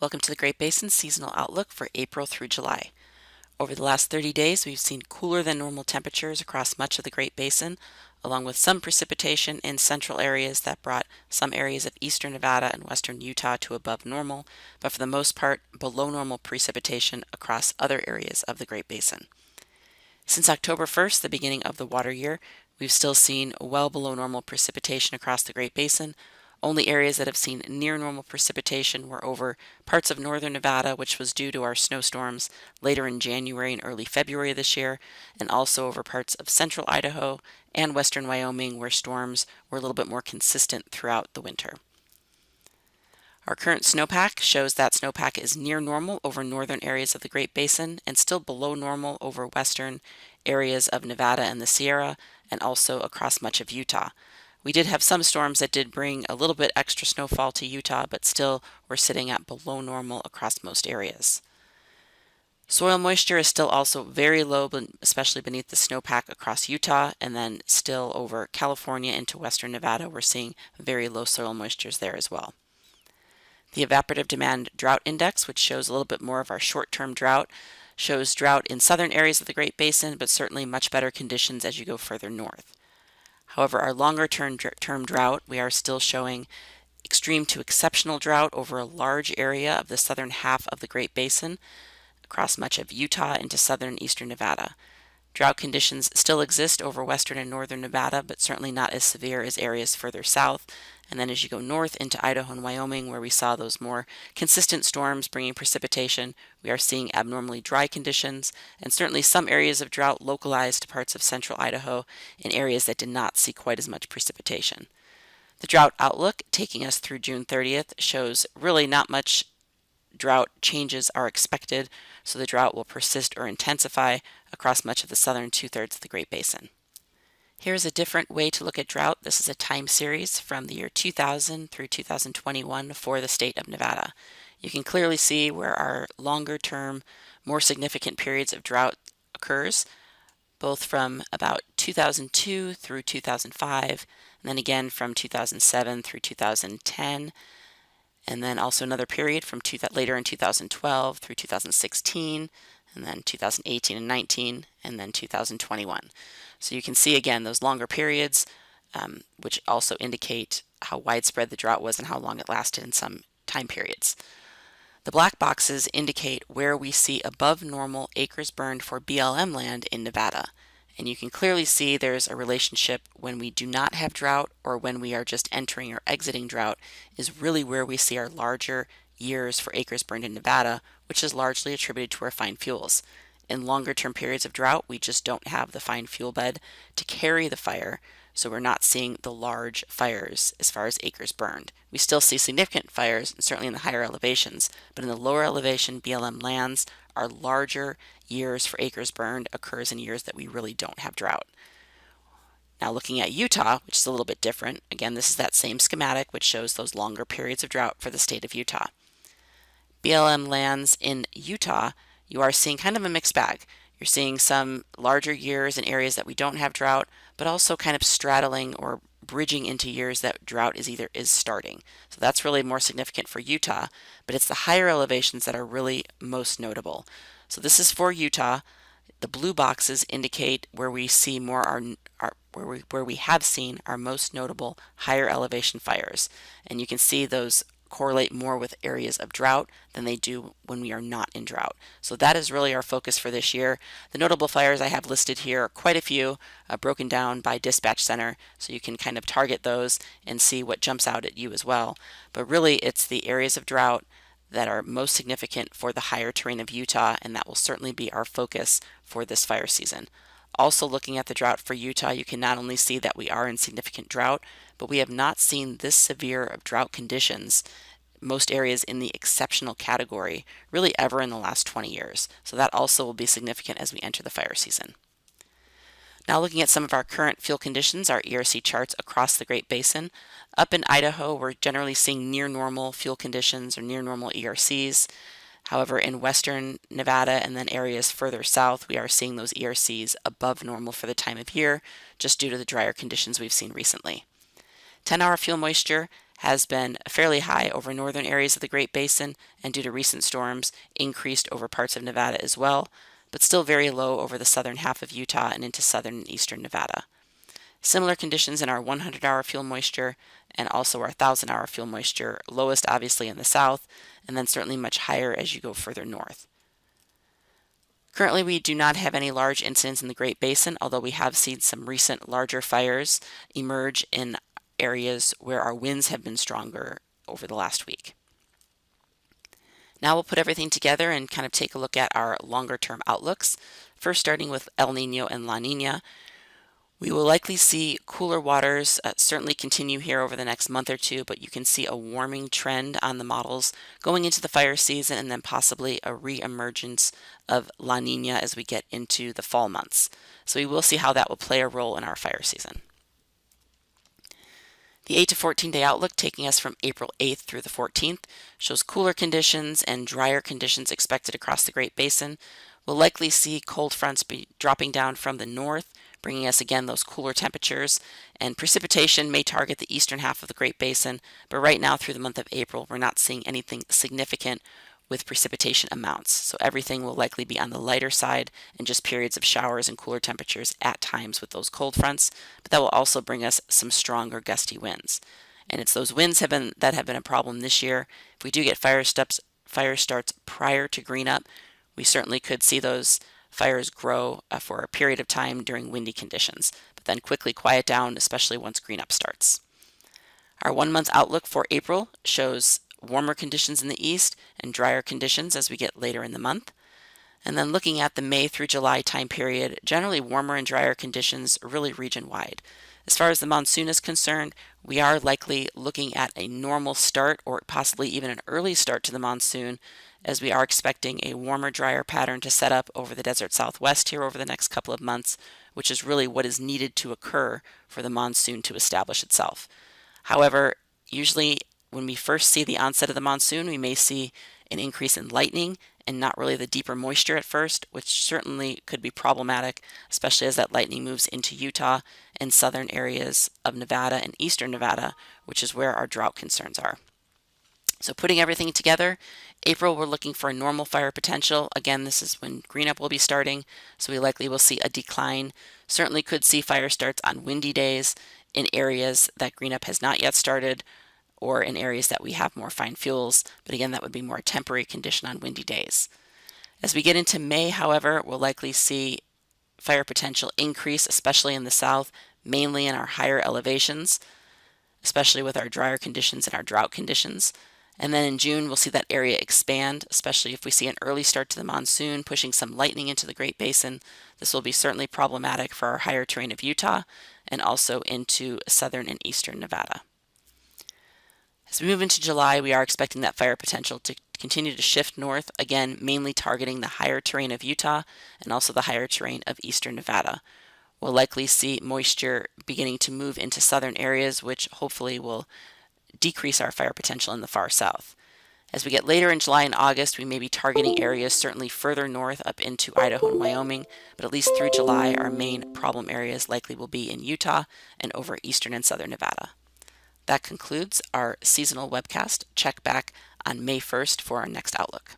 Welcome to the Great Basin Seasonal Outlook for April through July. Over the last 30 days, we've seen cooler than normal temperatures across much of the Great Basin, along with some precipitation in central areas that brought some areas of eastern Nevada and western Utah to above normal, but for the most part, below normal precipitation across other areas of the Great Basin. Since October 1st, the beginning of the water year, we've still seen well below normal precipitation across the Great Basin. Only areas that have seen near normal precipitation were over parts of northern Nevada, which was due to our snowstorms later in January and early February this year, and also over parts of central Idaho and western Wyoming, where storms were a little bit more consistent throughout the winter. Our current snowpack shows that snowpack is near normal over northern areas of the Great Basin and still below normal over western areas of Nevada and the Sierra, and also across much of Utah. We did have some storms that did bring a little bit extra snowfall to Utah, but still we're sitting at below normal across most areas. Soil moisture is still also very low, especially beneath the snowpack across Utah, and then still over California into western Nevada, we're seeing very low soil moistures there as well. The evaporative demand drought index, which shows a little bit more of our short-term drought, shows drought in southern areas of the Great Basin, but certainly much better conditions as you go further north. However, our longer-term drought, we are still showing extreme to exceptional drought over a large area of the southern half of the Great Basin, across much of Utah into southern and eastern Nevada. Drought conditions still exist over western and northern Nevada, but certainly not as severe as areas further south. And then as you go north into Idaho and Wyoming, where we saw those more consistent storms bringing precipitation, we are seeing abnormally dry conditions, and certainly some areas of drought localized to parts of central Idaho in areas that did not see quite as much precipitation. The drought outlook, taking us through June 30th, shows really not much drought changes are expected, so the drought will persist or intensify across much of the southern two-thirds of the Great Basin. Here's a different way to look at drought. This is a time series from the year 2000 through 2021 for the state of Nevada. You can clearly see where our longer-term, more significant periods of drought occurs, both from about 2002 through 2005, and then again from 2007 through 2010, and then also another period from later in 2012 through 2016, and then 2018 and 19, and then 2021. So you can see again those longer periods, which also indicate how widespread the drought was and how long it lasted in some time periods. The black boxes indicate where we see above normal acres burned for BLM land in Nevada. And you can clearly see there's a relationship when we do not have drought or when we are just entering or exiting drought is really where we see our larger years for acres burned in Nevada, which is largely attributed to our fine fuels. In longer term periods of drought, we just don't have the fine fuel bed to carry the fire, so we're not seeing the large fires as far as acres burned. We still see significant fires, certainly in the higher elevations, but in the lower elevation BLM lands, our larger years for acres burned occurs in years that we really don't have drought. Now looking at Utah, which is a little bit different, again this is that same schematic which shows those longer periods of drought for the state of Utah. BLM lands in Utah, you are seeing kind of a mixed bag. You're seeing some larger years in areas that we don't have drought, but also kind of straddling or bridging into years that drought is starting. So that's really more significant for Utah, but it's the higher elevations that are really most notable. So this is for Utah. The blue boxes indicate where we see more where we have seen our most notable higher elevation fires, and you can see those correlate more with areas of drought than they do when we are not in drought. So that is really our focus for this year. The notable fires I have listed here are quite a few, broken down by dispatch center, so you can kind of target those and see what jumps out at you as well. But really it's the areas of drought that are most significant for the higher terrain of Utah, and that will certainly be our focus for this fire season. Also looking at the drought for Utah, you can not only see that we are in significant drought, but we have not seen this severe of drought conditions, most areas in the exceptional category, really ever in the last 20 years. So that also will be significant as we enter the fire season. Now looking at some of our current fuel conditions, our ERC charts across the Great Basin. Up in Idaho, we're generally seeing near normal fuel conditions or near normal ERCs. However, in western Nevada and then areas further south, we are seeing those ERCs above normal for the time of year, just due to the drier conditions we've seen recently. 10-hour fuel moisture has been fairly high over northern areas of the Great Basin, and due to recent storms, increased over parts of Nevada as well, but still very low over the southern half of Utah and into southern and eastern Nevada. Similar conditions in our 100-hour fuel moisture and also our 1,000-hour fuel moisture, lowest obviously in the south, and then certainly much higher as you go further north. Currently, we do not have any large incidents in the Great Basin, although we have seen some recent larger fires emerge in areas where our winds have been stronger over the last week. Now we'll put everything together and kind of take a look at our longer term outlooks. First, starting with El Nino and La Nina. We will likely see cooler waters certainly continue here over the next month or two, but you can see a warming trend on the models going into the fire season and then possibly a re-emergence of La Nina as we get into the fall months. So we will see how that will play a role in our fire season. The 8 to 14 day outlook taking us from April 8th through the 14th shows cooler conditions and drier conditions expected across the Great Basin. We'll likely see cold fronts be dropping down from the north, bringing us again those cooler temperatures, and precipitation may target the eastern half of the Great Basin, but right now through the month of April we're not seeing anything significant with precipitation amounts, so everything will likely be on the lighter side and just periods of showers and cooler temperatures at times with those cold fronts, but that will also bring us some stronger gusty winds. And it's those winds that have been a problem this year. If we do get fire starts prior to green up, we certainly could see those fires grow for a period of time during windy conditions, but then quickly quiet down, especially once green up starts. Our 1 month outlook for April shows warmer conditions in the east and drier conditions as we get later in the month. And then looking at the May through July time period, generally warmer and drier conditions really region-wide. As far as the monsoon is concerned, we are likely looking at a normal start or possibly even an early start to the monsoon, as we are expecting a warmer, drier pattern to set up over the desert southwest here over the next couple of months, which is really what is needed to occur for the monsoon to establish itself. However, usually when we first see the onset of the monsoon, we may see an increase in lightning and not really the deeper moisture at first, which certainly could be problematic, especially as that lightning moves into Utah and southern areas of Nevada and eastern Nevada, which is where our drought concerns are. So putting everything together, April we're looking for a normal fire potential. Again, this is when green up will be starting, so we likely will see a decline. Certainly could see fire starts on windy days in areas that green up has not yet started, or in areas that we have more fine fuels, but again, that would be more a temporary condition on windy days. As we get into May, however, we'll likely see fire potential increase, especially in the south, mainly in our higher elevations, especially with our drier conditions and our drought conditions. And then in June, we'll see that area expand, especially if we see an early start to the monsoon, pushing some lightning into the Great Basin. This will be certainly problematic for our higher terrain of Utah and also into southern and eastern Nevada. As we move into July, we are expecting that fire potential to continue to shift north, again, mainly targeting the higher terrain of Utah and also the higher terrain of eastern Nevada. We'll likely see moisture beginning to move into southern areas, which hopefully will decrease our fire potential in the far south. As we get later in July and August, we may be targeting areas certainly further north up into Idaho and Wyoming, but at least through July, our main problem areas likely will be in Utah and over eastern and southern Nevada. That concludes our seasonal webcast. Check back on May 1st for our next outlook.